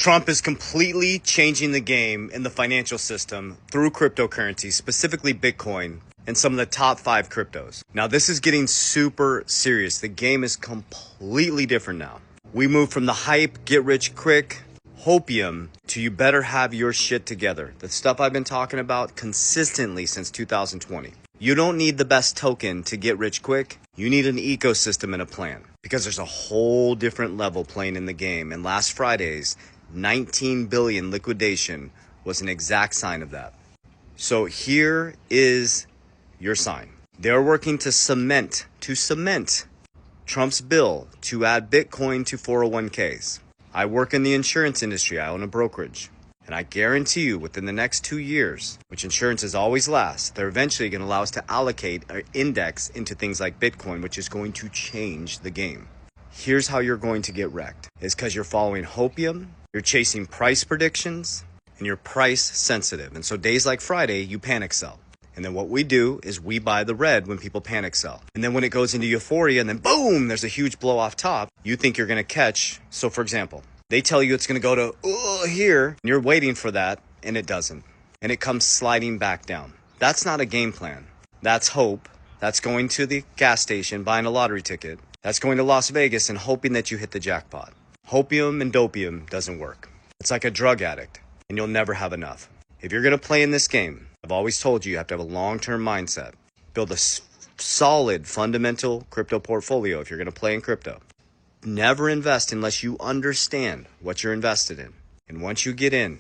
Trump is completely changing the game in the financial system through cryptocurrency, specifically Bitcoin, and some of the top 5 cryptos. Now, this is getting super serious. The game is completely different now. We moved from the hype, get rich quick, hopium, to you better have your shit together. The stuff I've been talking about consistently since 2020. You don't need the best token to get rich quick. You need an ecosystem and a plan, because there's a whole different level playing in the game. And last Friday's 19 billion liquidation was an exact sign of that. So here is your sign. They're working to cement Trump's bill to add Bitcoin to 401ks. I work in the insurance industry. I own a brokerage. And I guarantee you within the next 2 years, which insurances always last, they're eventually going to allow us to allocate or index into things like Bitcoin, which is going to change the game. Here's how you're going to get wrecked. It's because you're following hopium, you're chasing price predictions, and you're price sensitive. And so days like Friday, you panic sell. And then what we do is we buy the red when people panic sell. And then when it goes into euphoria and then boom, there's a huge blow off top, you think you're going to catch. So for example, they tell you it's going to go to here, and you're waiting for that, and it doesn't. And it comes sliding back down. That's not a game plan. That's hope. That's going to the gas station, buying a lottery ticket. That's going to Las Vegas and hoping that you hit the jackpot. Hopium and dopium doesn't work. It's like a drug addict, and you'll never have enough. If you're going to play in this game, I've always told you, you have to have a long-term mindset. Build a solid, fundamental crypto portfolio if you're going to play in crypto. Never invest unless you understand what you're invested in. And once you get in,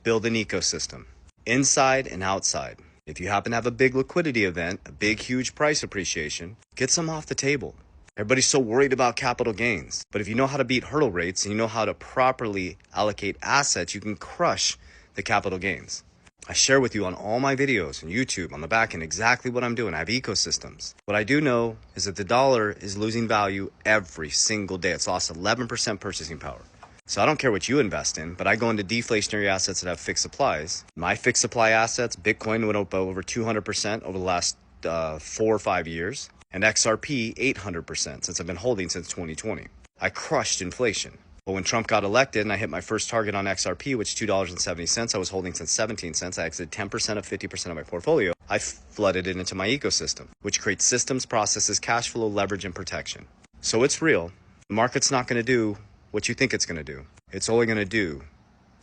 build an ecosystem, inside and outside. If you happen to have a big liquidity event, a big, huge price appreciation, get some off the table. Everybody's so worried about capital gains. But if you know how to beat hurdle rates and you know how to properly allocate assets, you can crush the capital gains. I share with you on all my videos on YouTube, on the back end, exactly what I'm doing. I have ecosystems. What I do know is that the dollar is losing value every single day. It's lost 11% purchasing power. So I don't care what you invest in, but I go into deflationary assets that have fixed supplies. My fixed supply assets, Bitcoin went up over 200% over the last 4 or 5 years, and XRP 800% since I've been holding since 2020. I crushed inflation. But when Trump got elected and I hit my first target on XRP, which is $2.70, I was holding since 17 cents. I exited 10% of 50% of my portfolio. I flooded it into my ecosystem, which creates systems, processes, cash flow, leverage, and protection. So it's real. The market's not going to do what you think it's going to do. It's only going to do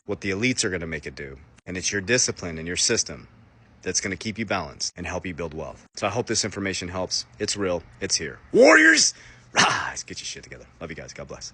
what the elites are going to make it do. And it's your discipline and your system that's going to keep you balanced and help you build wealth. So I hope this information helps. It's real. It's here. Warriors, rise. Get your shit together. Love you guys. God bless.